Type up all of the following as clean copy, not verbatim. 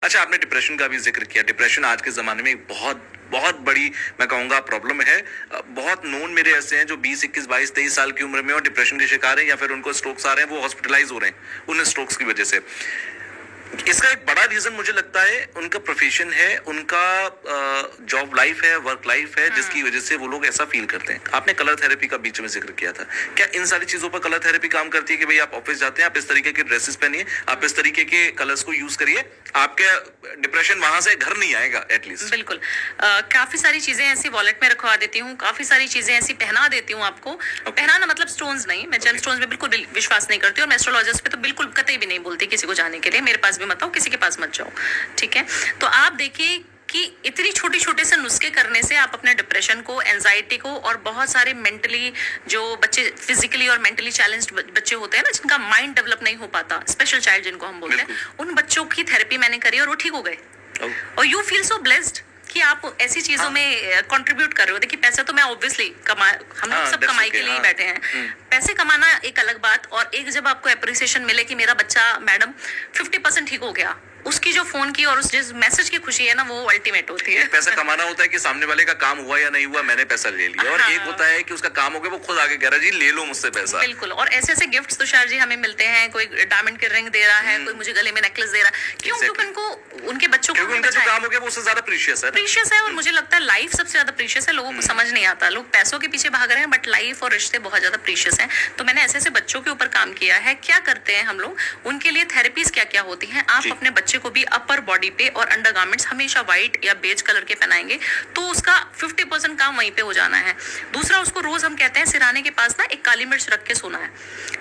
अच्छा, आपने डिप्रेशन का भी जिक्र किया। डिप्रेशन आज के ज़माने में एक बहुत बहुत बड़ी, मैं कहूँगा, प्रॉब्लम है। बहुत नोन मेरे ऐसे हैं जो 20, 21, 22, 23 साल की उम्र में और डिप्रेशन के शिकार हैं, या फिर उनको स्ट्रोक्स आ रहे हैं, वो हॉस्पिटलाइज हो रहे हैं उन स्ट्रोक्स की वजह से। इसका एक बड़ा रीजन मुझे लगता है उनका प्रोफेशन है, उनका जॉब लाइफ है, वर्क लाइफ है, जिसकी वजह से वो लोग ऐसा फील करते हैं। आपने कलर थेरेपी का बीच में जिक्र किया था, क्या इन सारी चीजों पर कलर थेरेपी काम करती है कि भाई आप ऑफिस जाते हैं, आप इस तरीके के ड्रेसेस पहनिए, आप इस तरीके के कलर्स को यूज करिए, आपके डिप्रेशन वहां से घर नहीं आएगा एटलीस्ट? बिल्कुल। काफी सारी चीजें ऐसी वॉलेट में रखवा देती हूँ, काफी सारी चीजें ऐसी पहना देती हूँ आपको। पहनाना मतलब स्टोन्स नहीं, मैं जेम स्टोन्स में बिल्कुल विश्वास नहीं करती, और मैं एस्ट्रोलॉजर्स पे तो बिल्कुल कतई भी नहीं बोलती किसी को जाने के लिए। मेरे पास भी मत आओ, किसी के पास मत जाओ, ठीक है? तो आप देखिए कि इतनी छोटे छोटे से नुस्खे करने से आप अपने डिप्रेशन को, एंजाइटी को, और बहुत सारे मेंटली जो बच्चे फिजिकली और मेंटली चैलेंज्ड बच्चे होते हैं ना, जिनका माइंड डेवलप नहीं हो पाता, स्पेशल चाइल्ड जिनको हम बोलते हैं, उन बच्चों की थेरेपी मैंने करी और वो ठीक हो गए। और यू फील सो ब्लेस्ड कि आप ऐसी चीजों में कंट्रीब्यूट कर रहे हो। देखिए, पैसे तो मैं ऑब्वियसली हम लोग सब कमाई के लिए ही बैठे हैं। पैसे कमाना एक अलग बात, और एक जब आपको एप्रिसिएशन मिले कि मेरा बच्चा मैडम 50% ठीक हो गया, उसकी जो फोन की और उस जिस मैसेज की खुशी है ना, वो अल्टीमेट होती है। पैसा कमाना होता है कि सामने वाले का काम हुआ या नहीं हुआ, मैंने पैसा ले लिया, और एक होता है कि उसका काम हो गया, वो खुद आगे कह रहा है जी ले लो मुझसे पैसा। बिल्कुल। और ऐसे ऐसे गिफ्ट्स तुषार जी हमें मिलते हैं, कोई डायमंड के रिंग दे रहा है, कोई मुझे गले में नेकलेस दे रहा है, क्यों? क्योंकि उनको, उनके बच्चों को उनका जो काम हो गया वो उससे ज्यादा प्रीशियस है। और मुझे लगता है लाइफ सबसे ज्यादा प्रीशियस है। लोगों को समझ नहीं आता, लोग पैसों के पीछे भाग रहे हैं, बट लाइफ और रिश्ते बहुत ज्यादा प्रीशियस हैं। तो मैंने ऐसे ऐसे बच्चों के ऊपर काम किया है। क्या करते हैं हम लोग, उनके लिए थेरेपीज क्या क्या होती हैं। आप अपने बच्चे को भी अपर बॉडी पे और अंडरगारमेंट्स हमेशा व्हाइट या बेज कलर के पहनाएंगे, तो उसका 50% काम वहीं पे हो जाना है। दूसरा, उसको रोज हम कहते हैं सिराने के पास ना एक काली मिर्च रख के सोना है।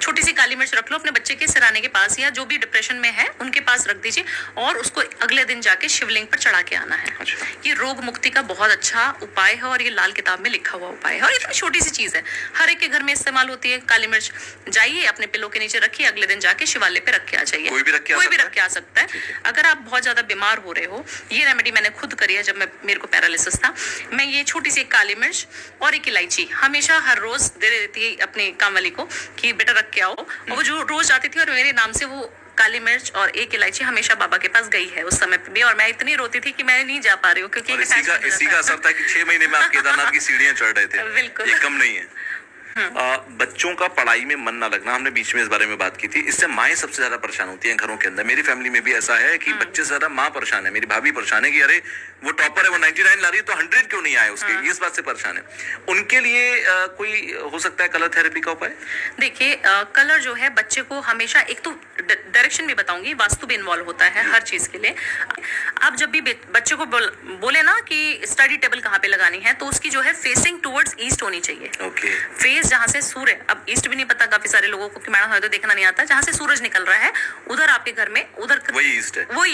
छोटी सी काली मिर्च रख लो अपने बच्चे के सिराने के पास, या जो भी डिप्रेशन में है उनके पास रख दीजिए, और उसको अगले दिन जाके शिवलिंग पर चढ़ा के आना है। ये रोग मुक्ति का बहुत अच्छा उपाय है, और ये लाल किताब में लिखा हुआ उपाय है, और इतनी छोटी सी चीज है, हर एक के घर में इस्तेमाल होती है। काली मिर्च जाइए अपने पिलो के नीचे रखिए, अगले दिन जाके शिवालय पे रख के आ जाइए। कोई भी रख के आ सकता है। अगर आप बहुत ज्यादा बीमार हो रहे हो, ये रेमेडी मैंने खुद करी है जब मेरे को पैरालिसिस था। मैं ये छोटी सी एक काली मिर्च और एक इलायची हमेशा हर रोज दे देती अपने काम वाली को कि बेटा रख के आओ, और वो जो रोज आती थी, और मेरे नाम से वो काली मिर्च और एक इलायची हमेशा बाबा के पास गई है उस समय पे भी। और मैं इतनी रोती थी कि मैं नहीं जा पा रही हूँ, क्योंकि इसी का असर था कि 6 महीने में आप केदारनाथ की सीढ़ियां चढ़ रहे थे। बिल्कुल, ये कम नहीं है। बच्चों का पढ़ाई में मन ना लगना, हमने बीच में इस बारे में बात की थी। इससे माएं सबसे ज्यादा परेशान होती हैं घरों के अंदर। मेरी फैमिली में भी ऐसा है कि बच्चे से ज्यादा माँ परेशान है। मेरी भाभी परेशान है कि अरे वो टॉपर है, वो 99 ला रही है तो 100 क्यों नहीं आए उसके, इस बात से परेशान है। उनके लिए कोई हो सकता है कलर थेरेपी का उपाय? देखिए, कलर जो है बच्चे को हमेशा, एक तो डायरेक्शन भी बताऊंगी, वास्तु भी इन्वॉल्व होता है हर चीज के लिए। आप जब भी बच्चे को बोले ना कि स्टडी टेबल कहाँ पे लगानी है, तो उसकी जो है फेसिंग टुवर्ड्स ईस्ट होनी चाहिए। फेस जहाँ से सूर्य, अब ईस्ट भी नहीं पता काफी सारे लोगों को कि मैडम हमें तो देखना नहीं आता, जहाँ से सूरज निकल रहा है उधर आपके घर में, उधर वही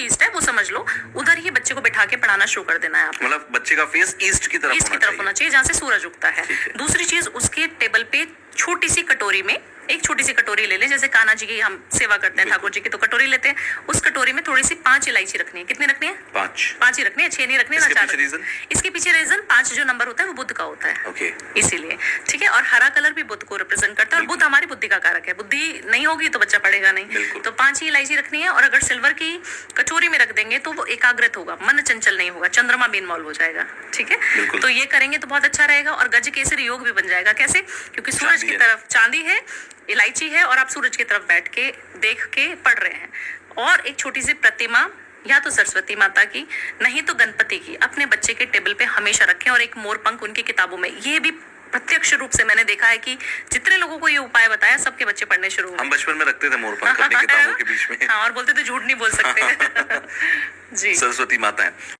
ईस्ट है, वो समझ लो। उधर ही बच्चे को बैठा के पढ़ाना शुरू कर देना है आप। मतलब बच्चे का फेस ईस्ट की तरफ होना चाहिए, जहाँ से सूरज उगता है। दूसरी चीज, उसके टेबल पे छोटी सी कटोरी में एक छोटी सी कटोरी ले ले, जैसे कान्हा जी की हम सेवा करते हैं, ठाकुर जी की, तो कटोरी लेते हैं। उस कटोरी में थोड़ी सी 5 इलायची रखनी है। कितनी रखनी है? 5 ही रखनी है, 6 नहीं रखनी है ना 4। इसके पीछे रीजन 5 जो नंबर होता है वो बुद्ध का होता है, इसीलिए, ठीक है। और हरा कलर भी बुद्ध को रिप्रेजेंट करता है, और बुद्ध हमारी बुद्धि का कारक है। बुद्धि नहीं होगी तो बच्चा पढ़ेगा नहीं। तो 5 ही इलायची रखनी है, और अगर सिल्वर की कचोरी में रख देंगे तो वो एकाग्रत होगा, मन चंचल नहीं होगा, चंद्रमा भी इन्वॉल्व हो जाएगा, ठीक है। तो ये करेंगे तो बहुत अच्छा रहेगा। और गज केसरी योग भी बन जाएगा। कैसे? क्योंकि सूरज की तरफ चांदी है, इलायची है, और आप सूरज की तरफ बैठ के देख के पढ़ रहे हैं। और एक छोटी सी प्रतिमा, या तो सरस्वती माता की, नहीं तो गणपति की, अपने बच्चे के टेबल पे हमेशा रखें। और एक मोर पंख उनकी किताबों में, ये भी प्रत्यक्ष रूप से मैंने देखा है कि जितने लोगों को ये उपाय बताया, सबके बच्चे पढ़ने शुरू हुए। हम बचपन में रखते थे मोर पंख अपनी किताबों के बीच में। हाँ, और बोलते थे झूठ नहीं बोल सकते। जी, सरस्वती माता है।